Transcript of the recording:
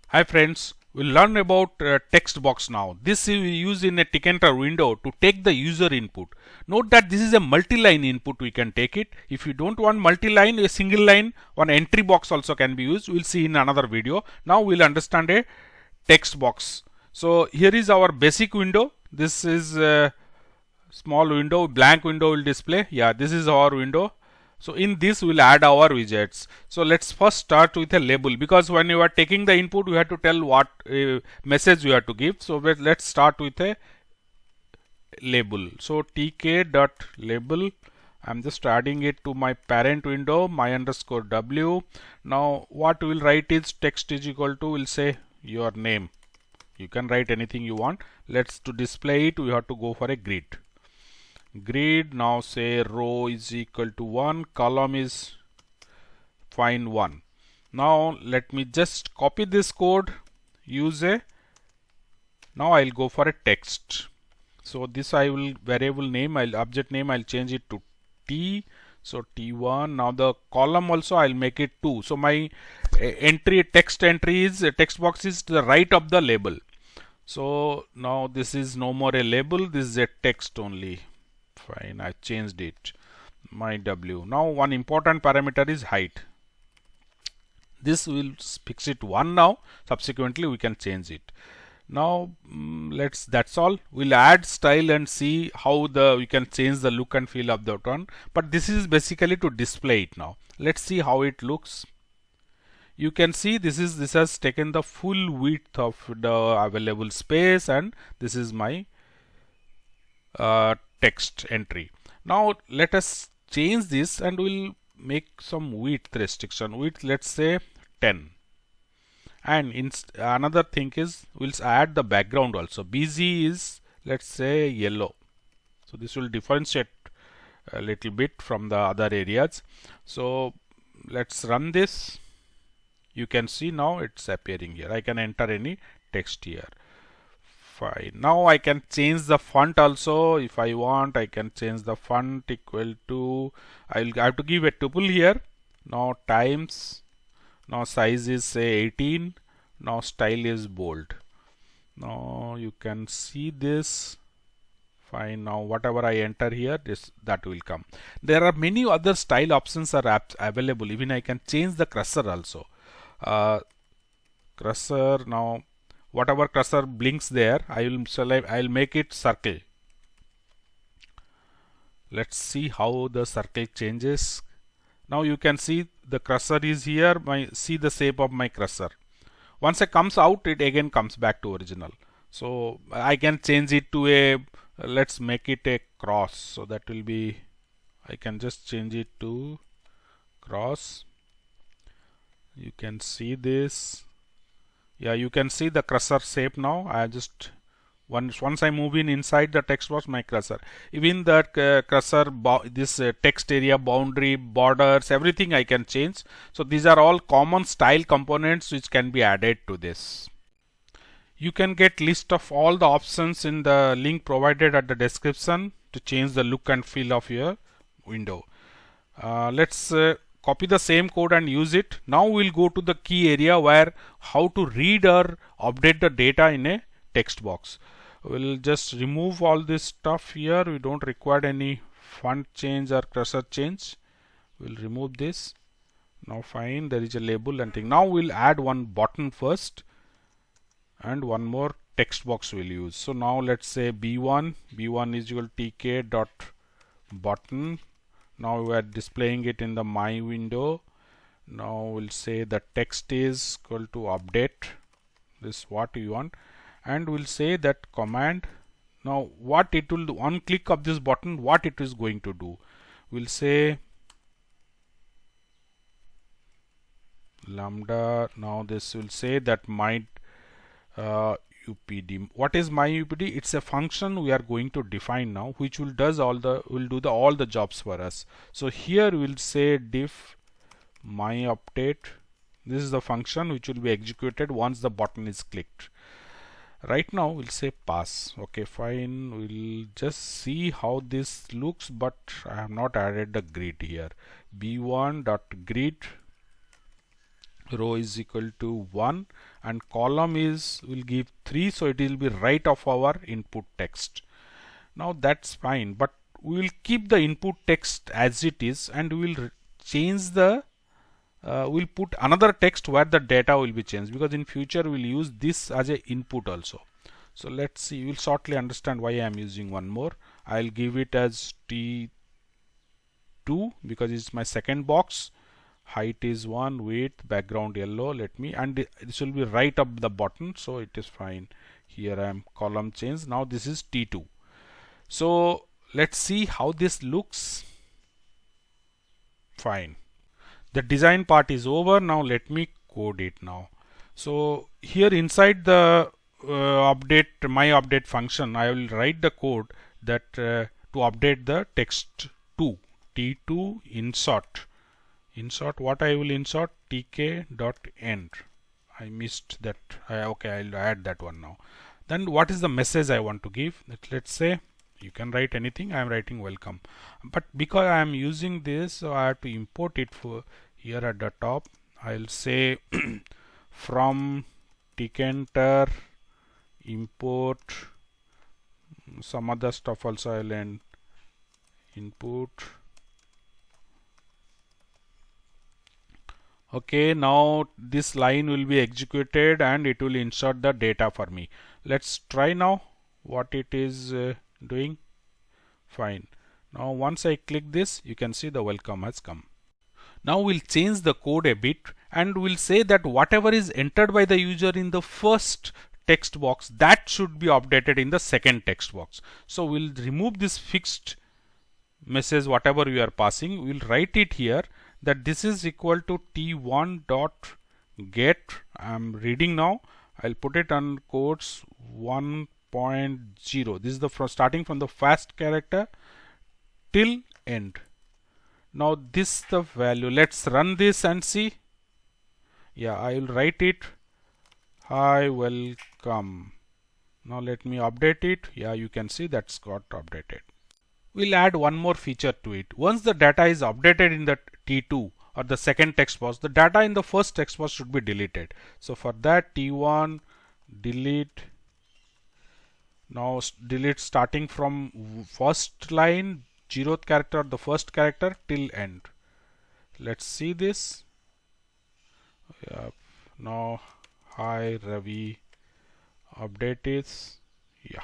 Hi friends, we'll learn about text box now. This is used in a Tkinter window to take the user input. Note that this is a multi-line input, we can take it. If you don't want multi-line, a single line, one entry box also can be used. We'll see in another video. Now we'll understand a text box. So here is our basic window. This is a small window, blank window will display. Yeah, this is our window. So in this we'll add our widgets. So let's first start with a label, because when you are taking the input you have to tell what message you have to give. So let's start with a label. So tk.label, I'm just adding it to my parent window, my underscore w. Now what we'll write is text is equal to, we'll say your name. You can write anything you want. Let's to display it we have to go for a grid. Now say row is equal to 1, column is find 1. Now let me just copy this code, use a, now I'll go for a text. So this I will variable name, I'll object name, I'll change it to t. So t1. Now the column also I'll make it 2. So my text entry is text box is to the right of the label. So now this is no more a label, this is a text only. Fine, I changed it, my w. Now one important parameter is height. This will fix it 1 now. Subsequently we can change it. Now that's all. We'll add style and see how we can change the look and feel of that one. But this is basically to display it now. Let's see how it looks. You can see this has taken the full width of the available space, and this is my text entry. Now let us change this and we'll make some width restriction. Width, let's say 10. And another thing is we'll add the background also. BG is, let's say, yellow. So this will differentiate a little bit from the other areas. So let's run this. You can see now it's appearing here. I can enter any text here. Fine. Now I can change the font also. If I want, I can change the font equal to, I have to give a tuple here. Now times, now size is say 18. Now style is bold. Now you can see this. Fine. Now whatever I enter here, that will come. There are many other style options are available. Even I can change the cursor also. Cursor, now whatever cursor blinks there, I'll make it circle. Let's see how the circle changes. Now you can see the cursor is here. See the shape of my cursor. Once it comes out, it again comes back to original. So I can change it to a, let's make it a cross. So that will be, I can just change it to cross. You can see this. Yeah, you can see the cursor shape now. I just once I move inside the text box, my cursor, even that cursor, this text area, boundary, borders, everything I can change. So these are all common style components which can be added to this. You can get list of all the options in the link provided at the description to change the look and feel of your window. Let's copy the same code and use it. Now we'll go to the key area where how to read or update the data in a text box. We'll just remove all this stuff here. We don't require any font change or cursor change. We'll remove this. Now fine, there is a label and thing. Now we'll add one button first and one more text box we'll use. So now let's say b1 is equal to tk dot button. Now we are displaying it in the my window. Now we'll say the text is equal to update. This is what we want, and we'll say that command. Now what it will do, one click of this button, what it is going to do, we'll say lambda. Now this will say that my UPD. What is my UPD? It's a function we are going to define now, which will do all the jobs for us. So here we'll say diff my update. This is the function which will be executed once the button is clicked. Right now we'll say pass. Okay, fine. We'll just see how this looks, but I have not added the grid here. b1.grid. row is equal to 1 and column is will give 3, so it will be right of our input text. Now that's fine, but we will keep the input text as it is and we will change the we'll put another text where the data will be changed, because in future we'll use this as a input also. So let's see, you will shortly understand why I am using one more. I'll give it as T2 because it's my second box. Height is 1, width, background yellow. Let me, and this will be right up the button, so it is fine. Here I am column change. Now this is T2. So let's see how this looks. Fine. The design part is over. Now let me code it now. So here inside the update my update function, I will write the code that to update the text 2, T2 insert what I will insert, tk.end. I missed that. Okay, I'll add that one now. Then what is the message I want to give? Let's say, you can write anything. I am writing welcome, but because I am using this, so I have to import it for here at the top. I'll say from tkinter import some other stuff also. I'll end input. Okay, now this line will be executed and it will insert the data for me. Let's try now what it is doing. Fine. Now once I click this, you can see the welcome has come. Now we'll change the code a bit and we'll say that whatever is entered by the user in the first text box, that should be updated in the second text box. So we'll remove this fixed message whatever we are passing. We'll write it here that this is equal to t1 dot get. I'm reading now. I'll put it on quotes 1.0. This is the starting from the first character till end. Now this the value. Let's run this and see. Yeah, I will write it. Hi, welcome. Now let me update it. Yeah, you can see that's got updated. We'll add one more feature to it. Once the data is updated in the T2 or the second text box, the data in the first text box should be deleted. So for that, T1 delete. Now delete starting from first line, 0th character, the first character till end. Let's see this. Yeah. Now hi Ravi, update is, yeah.